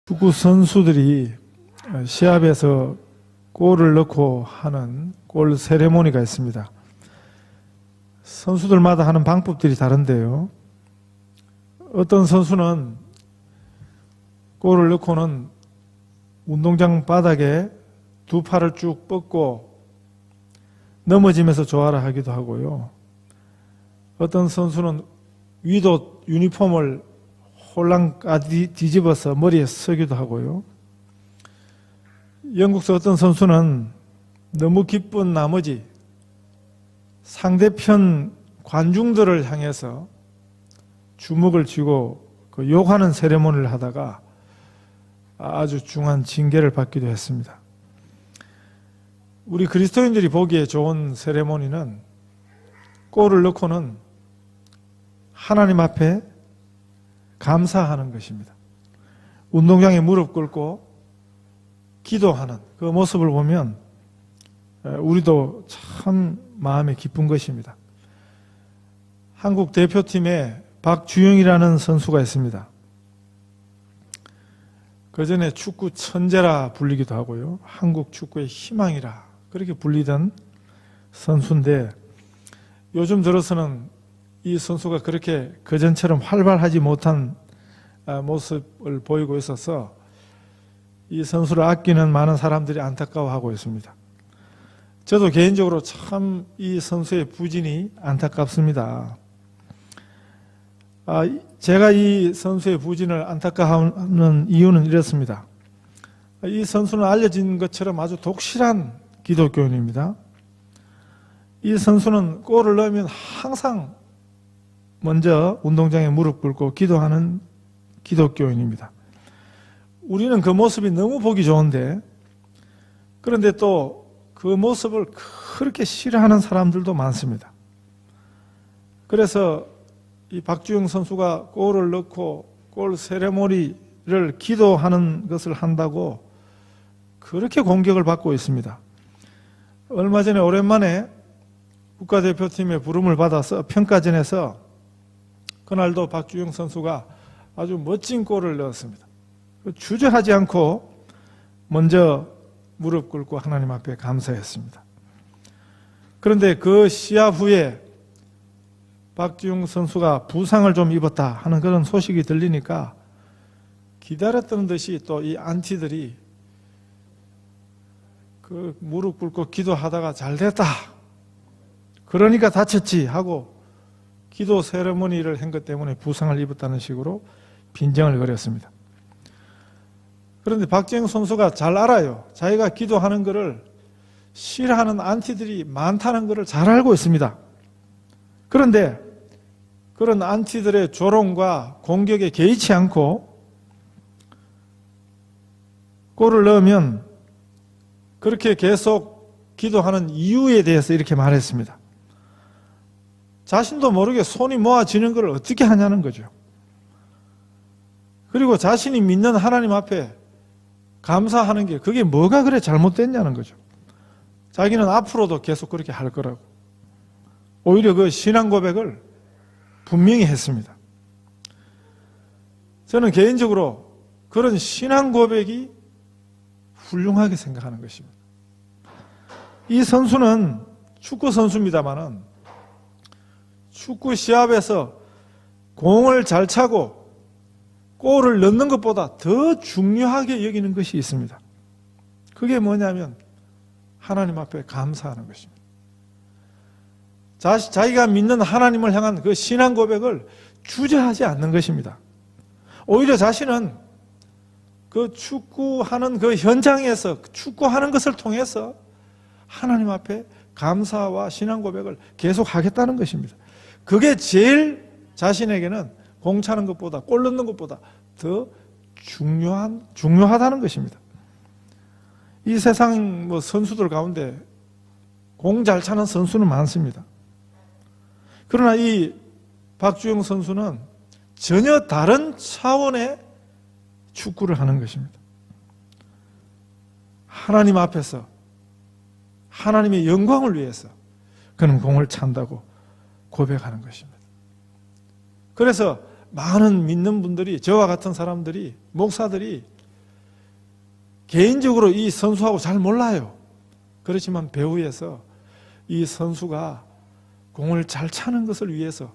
축구 선수들이 시합에서 골을 넣고 하는 골 세레모니가 있습니다. 선수들마다 하는 방법들이 다른데요. 어떤 선수는 골을 넣고는 운동장 바닥에 두 팔을 쭉 뻗고 넘어지면서 좋아라 하기도 하고요. 어떤 선수는 위도 유니폼을 홀랑 뒤집어서 머리에 쓰기도 하고요. 영국서 어떤 선수는 너무 기쁜 나머지 상대편 관중들을 향해서 주먹을 쥐고 욕하는 세레모니를 하다가 아주 중한 징계를 받기도 했습니다. 우리 그리스도인들이 보기에 좋은 세레모니는 골을 넣고는 하나님 앞에 감사하는 것입니다. 운동장에 무릎 꿇고 기도하는 그 모습을 보면 우리도 참 마음에 기쁜 것입니다. 한국 대표팀에 박주영이라는 선수가 있습니다. 그 전에 축구 천재라 불리기도 하고요. 한국 축구의 희망이라 그렇게 불리던 선수인데 요즘 들어서는 이 선수가 그렇게 그전처럼 활발하지 못한 모습을 보이고 있어서 이 선수를 아끼는 많은 사람들이 안타까워하고 있습니다. 저도 개인적으로 참 이 선수의 부진이 안타깝습니다. 제가 이 선수의 부진을 안타까워하는 이유는 이렇습니다. 이 선수는 알려진 것처럼 아주 독실한 기독교인입니다. 이 선수는 골을 넣으면 항상 먼저 운동장에 무릎 꿇고 기도하는 기독교인입니다. 우리는 그 모습이 너무 보기 좋은데 그런데 또 그 모습을 그렇게 싫어하는 사람들도 많습니다. 그래서 이 박주영 선수가 골을 넣고 골 세레모니를 기도하는 것을 한다고 그렇게 공격을 받고 있습니다. 얼마 전에 오랜만에 국가대표팀의 부름을 받아서 평가전에서 그날도 박주영 선수가 아주 멋진 골을 넣었습니다. 주저하지 않고 먼저 무릎 꿇고 하나님 앞에 감사했습니다. 그런데 그 시합 후에 박주영 선수가 부상을 좀 입었다 하는 그런 소식이 들리니까 기다렸던 듯이 또 이 안티들이 그 무릎 꿇고 기도하다가 잘 됐다. 그러니까 다쳤지 하고 기도 세레모니를 한 것 때문에 부상을 입었다는 식으로 빈정을 거렸습니다. 그런데 박주영 선수가 잘 알아요. 자기가 기도하는 것을 싫어하는 안티들이 많다는 것을 잘 알고 있습니다. 그런데 그런 안티들의 조롱과 공격에 개의치 않고 골을 넣으면 그렇게 계속 기도하는 이유에 대해서 이렇게 말했습니다. 자신도 모르게 손이 모아지는 걸 어떻게 하냐는 거죠. 그리고 자신이 믿는 하나님 앞에 감사하는 게 그게 뭐가 그래 잘못됐냐는 거죠. 자기는 앞으로도 계속 그렇게 할 거라고. 오히려 그 신앙 고백을 분명히 했습니다. 저는 개인적으로 그런 신앙 고백이 훌륭하게 생각하는 것입니다. 이 선수는 축구 선수입니다만은 축구 시합에서 공을 잘 차고 골을 넣는 것보다 더 중요하게 여기는 것이 있습니다. 그게 뭐냐면 하나님 앞에 감사하는 것입니다. 자기가 믿는 하나님을 향한 그 신앙 고백을 주저하지 않는 것입니다. 오히려 자신은 그 축구하는 그 현장에서 축구하는 것을 통해서 하나님 앞에 감사와 신앙 고백을 계속 하겠다는 것입니다. 그게 제일 자신에게는 공 차는 것보다 골 넣는 것보다 더 중요하다는 것입니다. 이 세상 선수들 가운데 공 잘 차는 선수는 많습니다. 그러나 이 박주영 선수는 전혀 다른 차원의 축구를 하는 것입니다. 하나님 앞에서 하나님의 영광을 위해서 그는 공을 찬다고 고백하는 것입니다. 그래서 많은 믿는 분들이, 저와 같은 사람들이, 목사들이 개인적으로 이 선수하고 잘 몰라요. 그렇지만 배후에서 이 선수가 공을 잘 차는 것을 위해서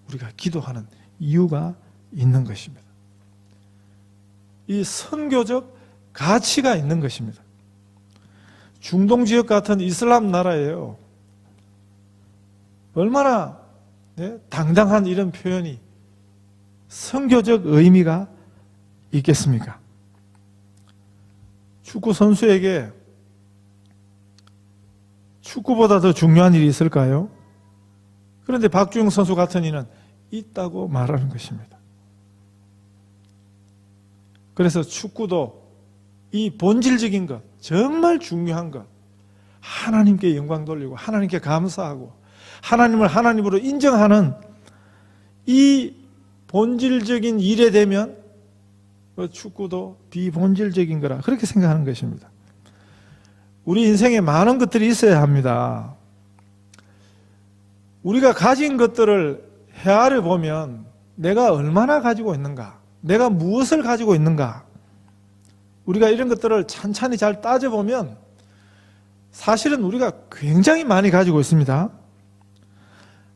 우리가 기도하는 이유가 있는 것입니다. 이 선교적 가치가 있는 것입니다. 중동 지역 같은 이슬람 나라예요. 얼마나 당당한 이런 표현이 선교적 의미가 있겠습니까? 축구 선수에게 축구보다 더 중요한 일이 있을까요? 그런데 박주영 선수 같은 이는 있다고 말하는 것입니다. 그래서 축구도 이 본질적인 것, 정말 중요한 것, 하나님께 영광 돌리고 하나님께 감사하고 하나님을 하나님으로 인정하는 이 본질적인 일에 되면 축구도 비본질적인 거라 그렇게 생각하는 것입니다. 우리 인생에 많은 것들이 있어야 합니다. 우리가 가진 것들을 헤아려 보면 내가 얼마나 가지고 있는가, 내가 무엇을 가지고 있는가, 우리가 이런 것들을 찬찬히 잘 따져보면 사실은 우리가 굉장히 많이 가지고 있습니다.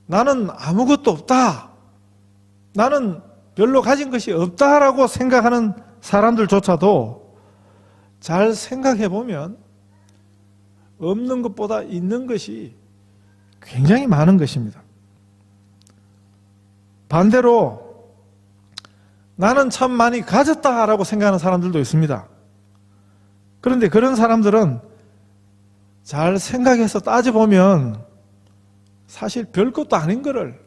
나는 아무것도 없다, 나는 별로 가진 것이 없다라고 생각하는 사람들조차도 잘 생각해 보면 없는 것보다 있는 것이 굉장히 많은 것입니다. 반대로 나는 참 많이 가졌다라고 생각하는 사람들도 있습니다. 그런데 그런 사람들은 잘 생각해서 따져보면 사실 별것도 아닌 것을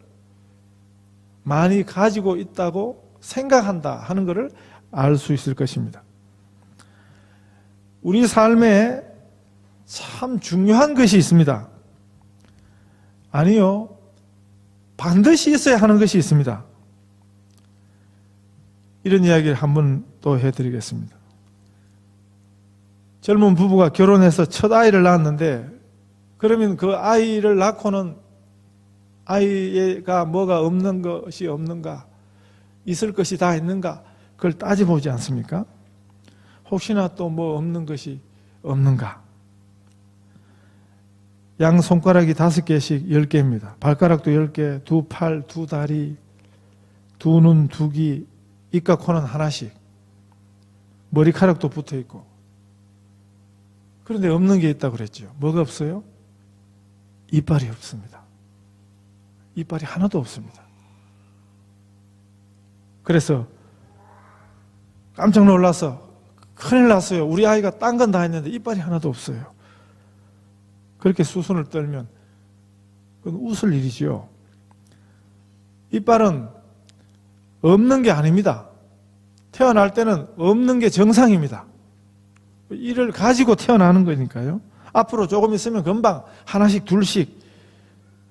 많이 가지고 있다고 생각한다 하는 것을 알 수 있을 것입니다. 우리 삶에 참 중요한 것이 있습니다. 아니요, 반드시 있어야 하는 것이 있습니다. 이런 이야기를 한번 또 해드리겠습니다. 젊은 부부가 결혼해서 첫 아이를 낳았는데, 그러면 그 아이를 낳고는 아이가 뭐가 없는 것이 없는가, 있을 것이 다 있는가, 그걸 따져보지 않습니까? 혹시나 또 뭐 없는 것이 없는가. 양 손가락이 5개씩 10개입니다. 발가락도 10개, 두 팔, 두 다리, 두 눈, 두 귀, 입과 코는 하나씩, 머리카락도 붙어 있고. 그런데 없는 게 있다고 그랬죠. 뭐가 없어요? 이빨이 없습니다. 이빨이 하나도 없습니다. 그래서 깜짝 놀라서 큰일 났어요. 우리 아이가 딴 건 다 했는데 이빨이 하나도 없어요. 그렇게 수순을 떨면 그건 웃을 일이죠. 이빨은 없는 게 아닙니다. 태어날 때는 없는 게 정상입니다. 이를 가지고 태어나는 거니까요. 앞으로 조금 있으면 금방 하나씩 둘씩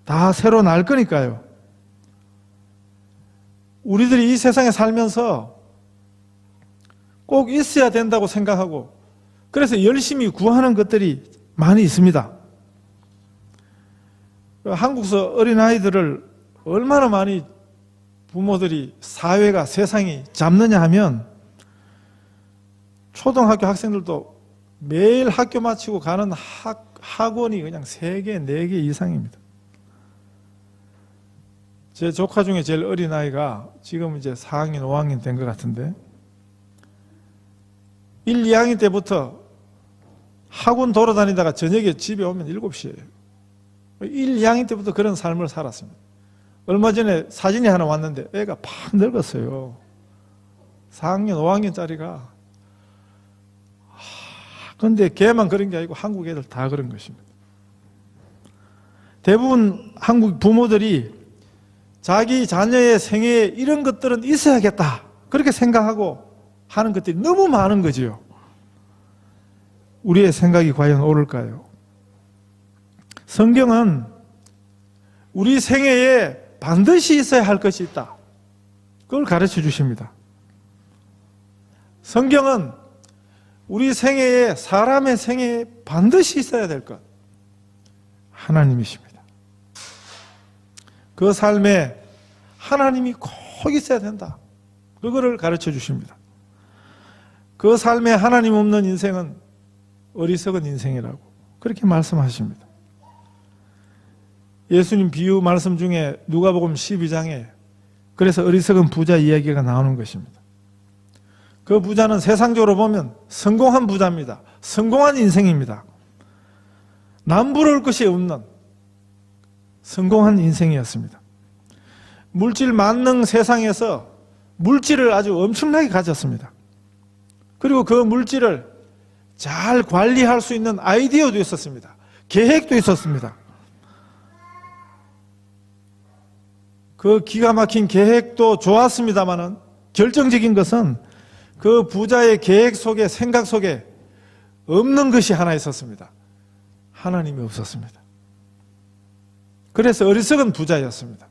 다 새로 날 거니까요. 우리들이 이 세상에 살면서 꼭 있어야 된다고 생각하고 그래서 열심히 구하는 것들이 많이 있습니다. 한국서 어린아이들을 얼마나 많이 부모들이, 사회가, 세상이 잡느냐 하면 초등학교 학생들도 매일 학교 마치고 가는 학원이 그냥 3개, 4개 이상입니다. 제 조카 중에 제일 어린 아이가 지금 이제 4학년, 5학년 된 것 같은데 1, 2학년 때부터 학원 돌아다니다가 저녁에 집에 오면 7시예요. 1, 2학년 때부터 그런 삶을 살았습니다. 얼마 전에 사진이 하나 왔는데 애가 팍 늙었어요. 4학년, 5학년짜리가. 그런데 걔만 그런 게 아니고 한국 애들 다 그런 것입니다. 대부분 한국 부모들이 자기 자녀의 생애에 이런 것들은 있어야겠다 그렇게 생각하고 하는 것들이 너무 많은 거지요. 우리의 생각이 과연 옳을까요? 성경은 우리 생애에 반드시 있어야 할 것이 있다. 그걸 가르쳐 주십니다. 성경은 우리 생애에, 사람의 생애에 반드시 있어야 될 것, 하나님이십니다. 그 삶에 하나님이 꼭 있어야 된다. 그거를 가르쳐 주십니다. 그 삶에 하나님 없는 인생은 어리석은 인생이라고 그렇게 말씀하십니다. 예수님 비유 말씀 중에 누가복음 12장에 그래서 어리석은 부자 이야기가 나오는 것입니다. 그 부자는 세상적으로 보면 성공한 부자입니다. 성공한 인생입니다. 남부러울 것이 없는 성공한 인생이었습니다. 물질 만능 세상에서 물질을 아주 엄청나게 가졌습니다. 그리고 그 물질을 잘 관리할 수 있는 아이디어도 있었습니다. 계획도 있었습니다. 그 기가 막힌 계획도 좋았습니다마는 결정적인 것은 그 부자의 계획 속에 생각 속에 없는 것이 하나 있었습니다. 하나님이 없었습니다. 그래서 어리석은 부자였습니다.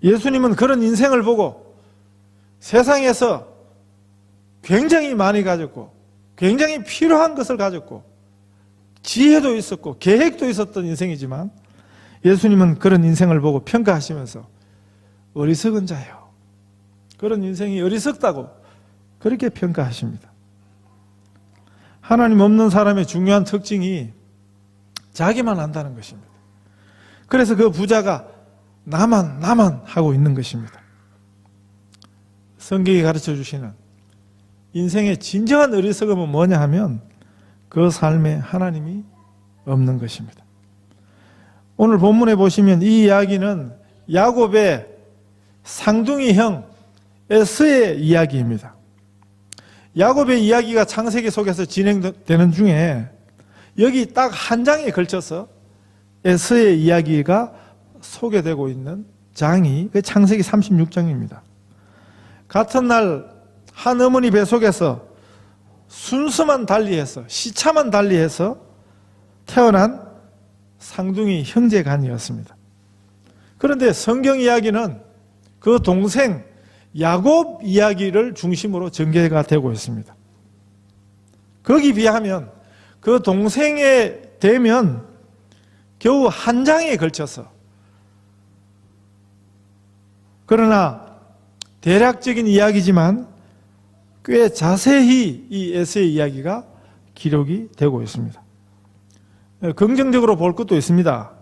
예수님은 그런 인생을 보고 세상에서 굉장히 많이 가졌고 굉장히 필요한 것을 가졌고 지혜도 있었고 계획도 있었던 인생이지만 예수님은 그런 인생을 보고 평가하시면서 어리석은 자요. 그런 인생이 어리석다고 그렇게 평가하십니다. 하나님 없는 사람의 중요한 특징이 자기만 안다는 것입니다. 그래서 그 부자가 나만 하고 있는 것입니다. 성경이 가르쳐 주시는 인생의 진정한 어리석음은 뭐냐 하면 그 삶에 하나님이 없는 것입니다. 오늘 본문에 보시면 이 이야기는 야곱의 상둥이 형 에서의 이야기입니다. 야곱의 이야기가 창세기 속에서 진행되는 중에 여기 딱 한 장에 걸쳐서 에서의 이야기가 소개되고 있는 장이 창세기 36장입니다. 같은 날 한 어머니 뱃속에서 순수만 달리해서 시차만 달리해서 태어난 상둥이 형제간이었습니다. 그런데 성경 이야기는 그 동생 야곱 이야기를 중심으로 전개가 되고 있습니다. 거기 비하면 그 동생에 대면 겨우 한 장에 걸쳐서 그러나 대략적인 이야기지만 꽤 자세히 이 에서의 이야기가 기록이 되고 있습니다. 긍정적으로 볼 것도 있습니다.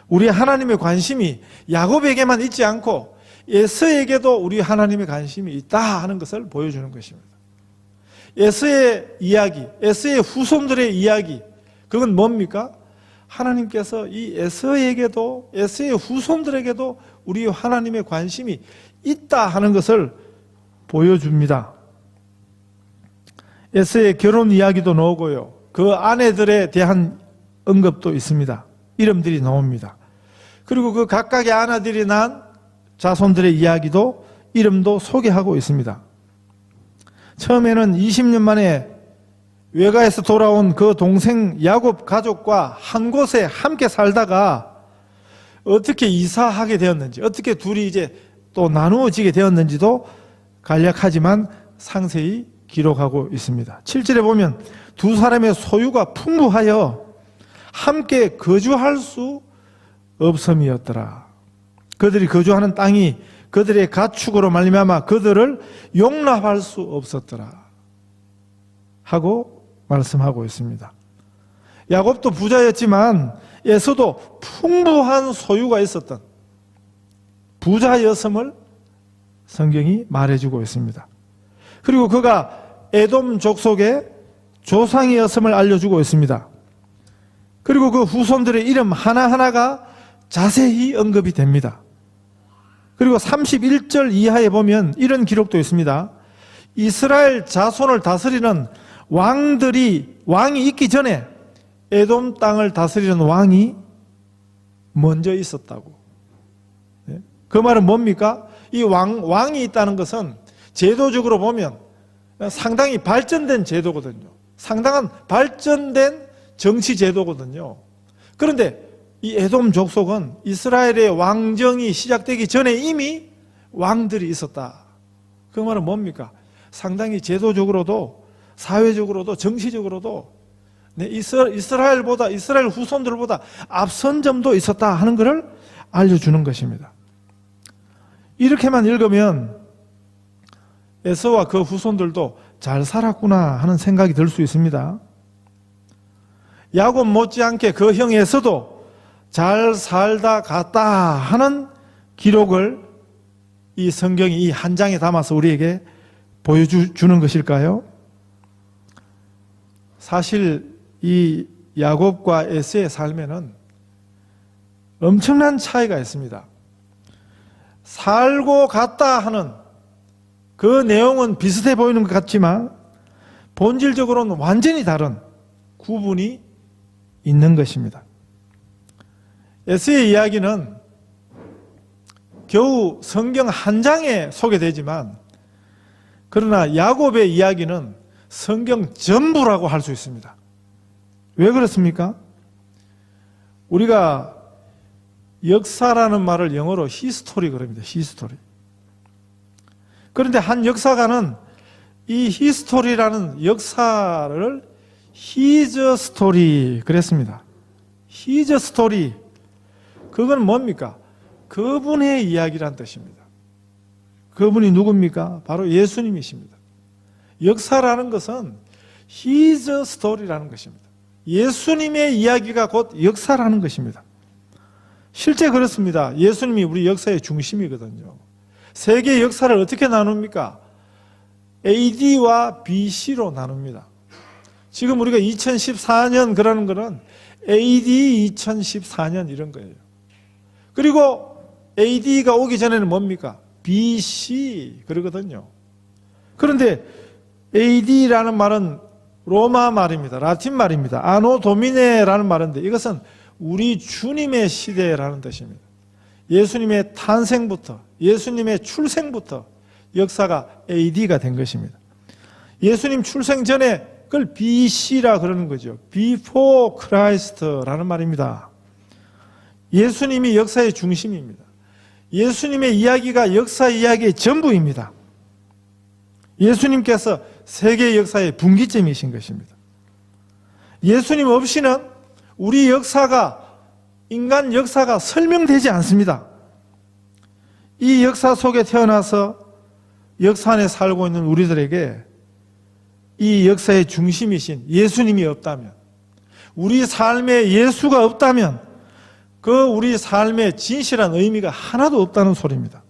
우리 하나님의 관심이 야곱에게만 있지 않고 에서에게도 우리 하나님의 관심이 있다 하는 것을 보여주는 것입니다. 에서의 이야기, 에서의 후손들의 이야기, 그건 뭡니까? 하나님께서 이 에서에게도, 에서의 후손들에게도 우리 하나님의 관심이 있다 하는 것을 보여줍니다. 에서의 결혼 이야기도 나오고요. 그 아내들에 대한 언급도 있습니다. 이름들이 나옵니다. 그리고 그 각각의 아내들이 낳은 자손들의 이야기도 이름도 소개하고 있습니다. 처음에는 20년 만에 외가에서 돌아온 그 동생 야곱 가족과 한 곳에 함께 살다가 어떻게 이사하게 되었는지, 어떻게 둘이 이제 또 나누어지게 되었는지도 간략하지만 상세히 기록하고 있습니다. 7절에 보면 두 사람의 소유가 풍부하여 함께 거주할 수 없음이었더라. 그들이 거주하는 땅이 그들의 가축으로 말미암아 그들을 용납할 수 없었더라 하고 말씀하고 있습니다. 야곱도 부자였지만 에서도 풍부한 소유가 있었던 부자였음을 성경이 말해주고 있습니다. 그리고 그가 에돔 족속의 조상이었음을 알려주고 있습니다. 그리고 그 후손들의 이름 하나하나가 자세히 언급이 됩니다. 그리고 31절 이하에 보면 이런 기록도 있습니다. 이스라엘 자손을 다스리는 왕이 있기 전에 에돔 땅을 다스리는 왕이 먼저 있었다고. 그 말은 뭡니까? 이 왕이 있다는 것은 제도적으로 보면 상당히 발전된 제도거든요. 상당한 발전된 정치 제도거든요. 그런데 이 에돔 족속은 이스라엘의 왕정이 시작되기 전에 이미 왕들이 있었다. 그 말은 뭡니까? 상당히 제도적으로도 사회적으로도 정치적으로도 이스라엘 후손들보다 앞선 점도 있었다 하는 것을 알려주는 것입니다. 이렇게만 읽으면 에서와 그 후손들도 잘 살았구나 하는 생각이 들 수 있습니다. 야곱 못지않게 그 형에서도 잘 살다 갔다 하는 기록을 이 성경이 이 한 장에 담아서 우리에게 보여주는 것일까요? 사실 이 야곱과 에서의 삶에는 엄청난 차이가 있습니다. 살고 갔다 하는 그 내용은 비슷해 보이는 것 같지만 본질적으로는 완전히 다른 구분이 있는 것입니다. 에서의 이야기는 겨우 성경 한 장에 소개되지만 그러나 야곱의 이야기는 성경 전부라고 할 수 있습니다. 왜 그렇습니까? 우리가 역사라는 말을 영어로 히스토리 그럽니다. 히스토리. 그런데 한 역사가는 이 히스토리라는 역사를 히즈 스토리 그랬습니다. 히즈 스토리. 그건 뭡니까? 그분의 이야기란 뜻입니다. 그분이 누굽니까? 바로 예수님이십니다. 역사라는 것은 히즈 스토리라는 것입니다. 예수님의 이야기가 곧 역사라는 것입니다. 실제 그렇습니다. 예수님이 우리 역사의 중심이거든요. 세계 역사를 어떻게 나눕니까? AD와 BC로 나눕니다. 지금 우리가 2014년 그러는 거는 AD 2014년 이런 거예요. 그리고 AD가 오기 전에는 뭡니까? BC 그러거든요. 그런데 AD라는 말은 로마 말입니다. 라틴 말입니다. 아노 도미네라는 말인데 이것은 우리 주님의 시대라는 뜻입니다. 예수님의 탄생부터 예수님의 출생부터 역사가 AD가 된 것입니다. 예수님 출생 전에 그걸 BC라 그러는 거죠. Before Christ라는 말입니다. 예수님이 역사의 중심입니다. 예수님의 이야기가 역사 이야기의 전부입니다. 예수님께서 세계 역사의 분기점이신 것입니다. 예수님 없이는 우리 역사가, 인간 역사가 설명되지 않습니다. 이 역사 속에 태어나서 역사 안에 살고 있는 우리들에게 이 역사의 중심이신 예수님이 없다면, 우리 삶에 예수가 없다면 그 우리 삶의 진실한 의미가 하나도 없다는 소리입니다.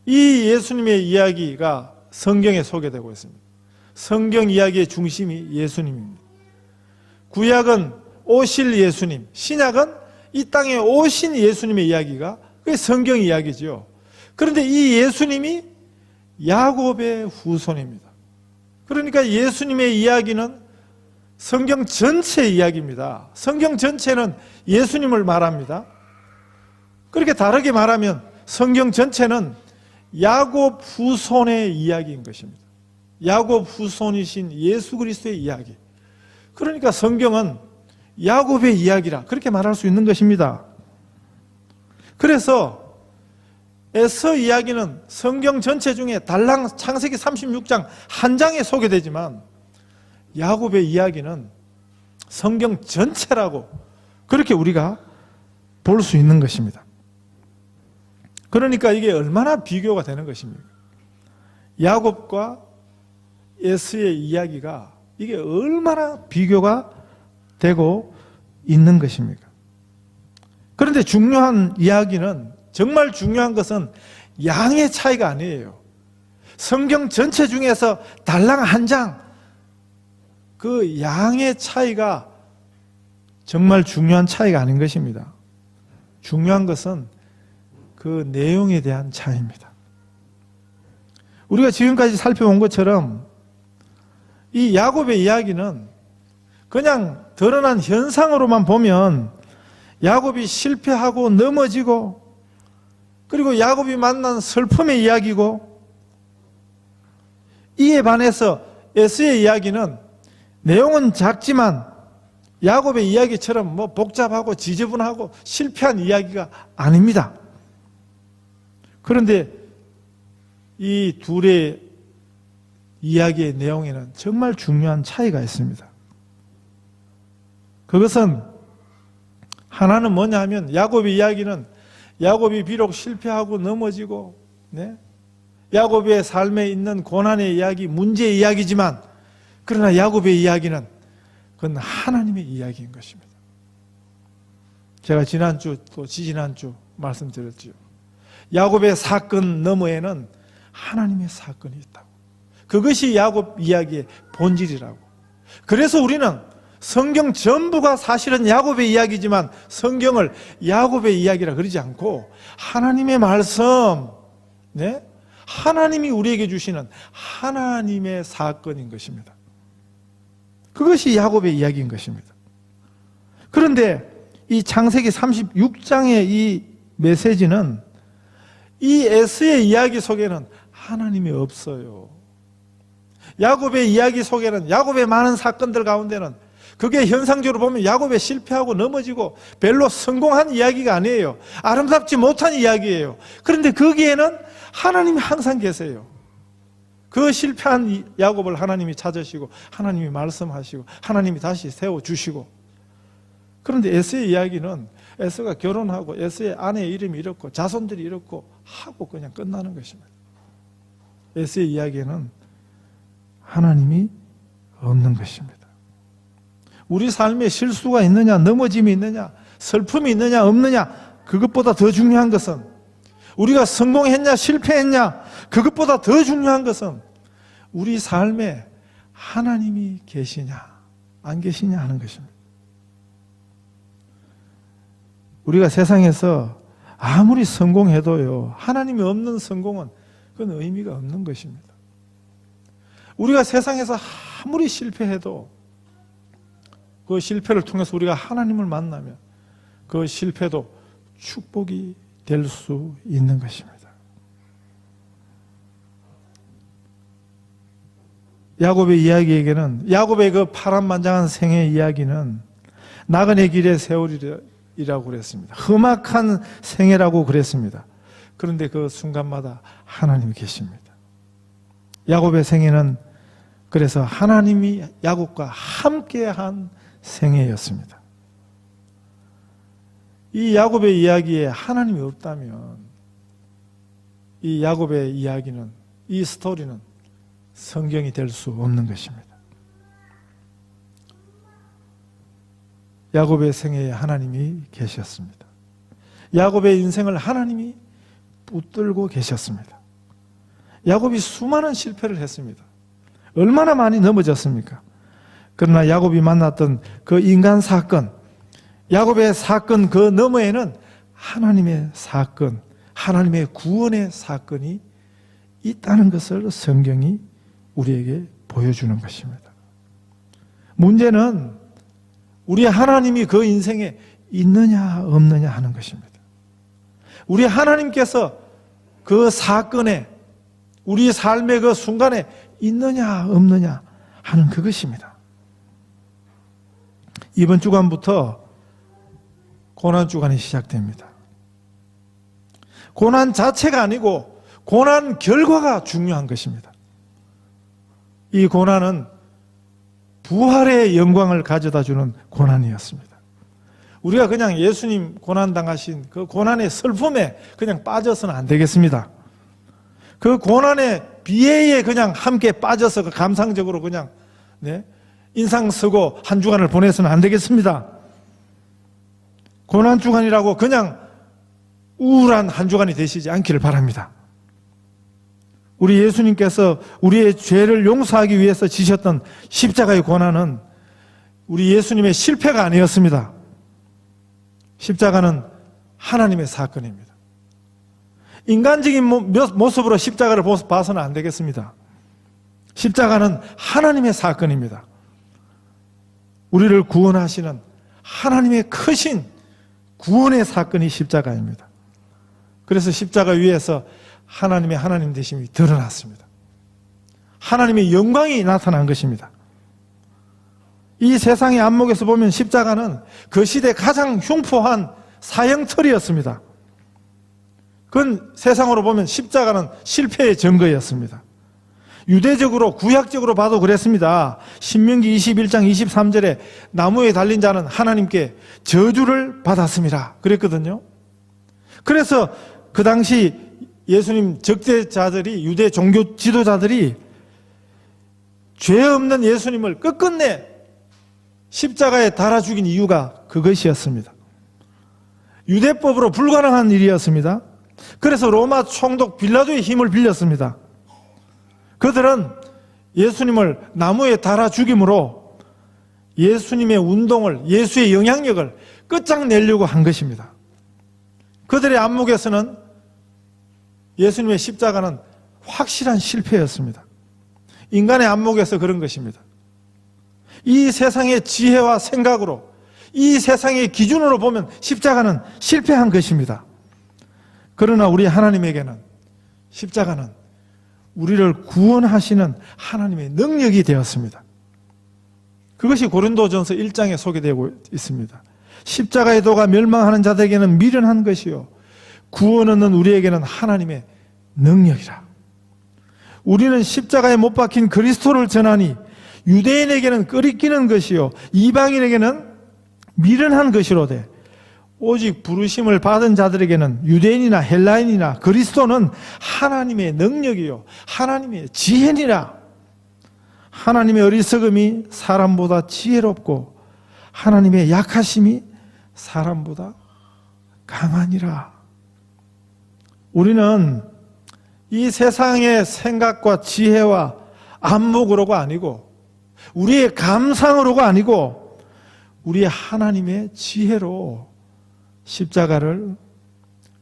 이 예수님의 이야기가 성경에 소개되고 있습니다. 성경 이야기의 중심이 예수님입니다. 구약은 오실 예수님, 신약은 이 땅에 오신 예수님의 이야기가 그게 성경 이야기죠. 그런데 이 예수님이 야곱의 후손입니다. 그러니까 예수님의 이야기는 성경 전체의 이야기입니다. 성경 전체는 예수님을 말합니다. 그렇게 다르게 말하면 성경 전체는 야곱 후손의 이야기인 것입니다. 야곱 후손이신 예수 그리스도의 이야기. 그러니까 성경은 야곱의 이야기라 그렇게 말할 수 있는 것입니다. 그래서 에서 이야기는 성경 전체 중에 달랑 창세기 36장 한 장에 소개되지만 야곱의 이야기는 성경 전체라고 그렇게 우리가 볼 수 있는 것입니다. 그러니까 이게 얼마나 비교가 되는 것입니까? 야곱과 에서의 이야기가 이게 얼마나 비교가 되고 있는 것입니까? 그런데 중요한 이야기는, 정말 중요한 것은 양의 차이가 아니에요. 성경 전체 중에서 달랑 한 장, 그 양의 차이가 정말 중요한 차이가 아닌 것입니다. 중요한 것은 그 내용에 대한 차이입니다. 우리가 지금까지 살펴본 것처럼 이 야곱의 이야기는 그냥 드러난 현상으로만 보면 야곱이 실패하고 넘어지고 그리고 야곱이 만난 슬픔의 이야기고, 이에 반해서 에서의 이야기는 내용은 작지만 야곱의 이야기처럼 뭐 복잡하고 지저분하고 실패한 이야기가 아닙니다. 그런데 이 둘의 이야기의 내용에는 정말 중요한 차이가 있습니다. 그것은 하나는 뭐냐 하면 야곱의 이야기는 야곱이 비록 실패하고 넘어지고 야곱의 삶에 있는 고난의 이야기, 문제의 이야기지만, 그러나 야곱의 이야기는 그건 하나님의 이야기인 것입니다. 제가 지난주 또 지지난주 말씀드렸죠. 야곱의 사건 너머에는 하나님의 사건이 있다고. 그것이 야곱 이야기의 본질이라고. 그래서 우리는 성경 전부가 사실은 야곱의 이야기지만 성경을 야곱의 이야기라 그러지 않고 하나님의 말씀, 네? 하나님이 우리에게 주시는 하나님의 사건인 것입니다. 그것이 야곱의 이야기인 것입니다. 그런데 이 창세기 36장의 이 메시지는 이 에서의 이야기 속에는 하나님이 없어요. 야곱의 이야기 속에는, 야곱의 많은 사건들 가운데는 그게 현상적으로 보면 야곱의 실패하고 넘어지고 별로 성공한 이야기가 아니에요. 아름답지 못한 이야기예요. 그런데 거기에는 하나님이 항상 계세요. 그 실패한 야곱을 하나님이 찾으시고 하나님이 말씀하시고 하나님이 다시 세워주시고. 그런데 에서의 이야기는 에서가 결혼하고 에서의 아내의 이름이 이렇고 자손들이 이렇고 하고 그냥 끝나는 것입니다. 에서의 이야기에는 하나님이 없는 것입니다. 우리 삶에 실수가 있느냐, 넘어짐이 있느냐, 슬픔이 있느냐, 없느냐, 그것보다 더 중요한 것은 우리가 성공했냐, 실패했냐, 그것보다 더 중요한 것은 우리 삶에 하나님이 계시냐, 안 계시냐 하는 것입니다. 우리가 세상에서 아무리 성공해도요, 하나님이 없는 성공은 그건 의미가 없는 것입니다. 우리가 세상에서 아무리 실패해도 그 실패를 통해서 우리가 하나님을 만나면 그 실패도 축복이 될 수 있는 것입니다. 야곱의 이야기에게는, 야곱의 그 파란만장한 생의 이야기는 나그네 길의 세월이라고 그랬습니다. 험악한 생애라고 그랬습니다. 그런데 그 순간마다 하나님이 계십니다. 야곱의 생애는 그래서 하나님이 야곱과 함께한 생애였습니다. 이 야곱의 이야기에 하나님이 없다면 이 야곱의 이야기는, 이 스토리는 성경이 될 수 없는 것입니다. 야곱의 생애에 하나님이 계셨습니다. 야곱의 인생을 하나님이 붙들고 계셨습니다. 야곱이 수많은 실패를 했습니다. 얼마나 많이 넘어졌습니까? 그러나 야곱이 만났던 그 인간 사건, 야곱의 사건 그 너머에는 하나님의 사건, 하나님의 구원의 사건이 있다는 것을 성경이 우리에게 보여주는 것입니다. 문제는 우리 하나님이 그 인생에 있느냐 없느냐 하는 것입니다. 우리 하나님께서 그 사건에, 우리 삶의 그 순간에 있느냐 없느냐 하는 그것입니다. 이번 주간부터 고난 주간이 시작됩니다. 고난 자체가 아니고 고난 결과가 중요한 것입니다. 이 고난은 부활의 영광을 가져다 주는 고난이었습니다. 우리가 그냥 예수님 고난 당하신 그 고난의 슬픔에 그냥 빠져서는 안 되겠습니다. 그 고난의 비애에 그냥 함께 빠져서 그 감상적으로 그냥 인상 쓰고 한 주간을 보내서는 안 되겠습니다. 고난 주간이라고 그냥 우울한 한 주간이 되시지 않기를 바랍니다. 우리 예수님께서 우리의 죄를 용서하기 위해서 지셨던 십자가의 고난은 우리 예수님의 실패가 아니었습니다. 십자가는 하나님의 사건입니다. 인간적인 모습으로 십자가를 봐서는 안 되겠습니다. 십자가는 하나님의 사건입니다. 우리를 구원하시는 하나님의 크신 구원의 사건이 십자가입니다. 그래서 십자가 위에서 하나님의 하나님 되심이 드러났습니다. 하나님의 영광이 나타난 것입니다. 이 세상의 안목에서 보면 십자가는 그 시대 가장 흉포한 사형틀이었습니다. 그건 세상으로 보면 십자가는 실패의 증거였습니다. 유대적으로, 구약적으로 봐도 그랬습니다. 신명기 21장 23절에 나무에 달린 자는 하나님께 저주를 받았습니다. 그랬거든요. 그래서 그 당시 예수님 적대자들이, 유대 종교 지도자들이 죄 없는 예수님을 끝끝내 십자가에 달아 죽인 이유가 그것이었습니다. 유대법으로 불가능한 일이었습니다. 그래서 로마 총독 빌라도의 힘을 빌렸습니다. 그들은 예수님을 나무에 달아 죽임으로 예수님의 운동을, 예수의 영향력을 끝장내려고 한 것입니다. 그들의 안목에서는 예수님의 십자가는 확실한 실패였습니다. 인간의 안목에서 그런 것입니다. 이 세상의 지혜와 생각으로, 이 세상의 기준으로 보면 십자가는 실패한 것입니다. 그러나 우리 하나님에게는 십자가는 우리를 구원하시는 하나님의 능력이 되었습니다. 그것이 고린도전서 1장에 소개되고 있습니다. 십자가의 도가 멸망하는 자들에게는 미련한 것이요 구원 얻는 우리에게는 하나님의 능력이라. 우리는 십자가에 못 박힌 그리스도를 전하니 유대인에게는 끄리끼는 것이요 이방인에게는 미련한 것이로되 오직 부르심을 받은 자들에게는 유대인이나 헬라인이나 그리스도는 하나님의 능력이요 하나님의 지혜니라. 하나님의 어리석음이 사람보다 지혜롭고 하나님의 약하심이 사람보다 강하니라. 우리는 이 세상의 생각과 지혜와 안목으로가 아니고 우리의 감상으로가 아니고 우리의 하나님의 지혜로 십자가를,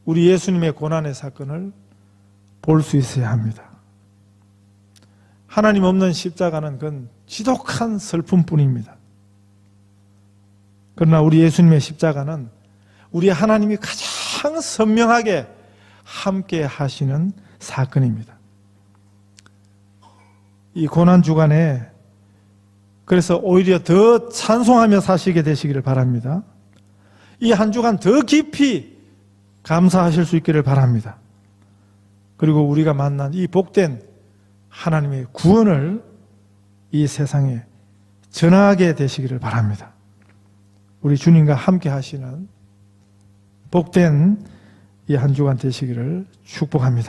우리 예수님의 고난의 사건을 볼 수 있어야 합니다. 하나님 없는 십자가는 그건 지독한 슬픔뿐입니다. 그러나 우리 예수님의 십자가는 우리 하나님이 가장 선명하게 함께 하시는 사건입니다. 이 고난 주간에 그래서 오히려 더 찬송하며 사시게 되시기를 바랍니다. 이 한 주간 더 깊이 감사하실 수 있기를 바랍니다. 그리고 우리가 만난 이 복된 하나님의 구원을 이 세상에 전하게 되시기를 바랍니다. 우리 주님과 함께 하시는 복된 이 한 주간 되시기를 축복합니다.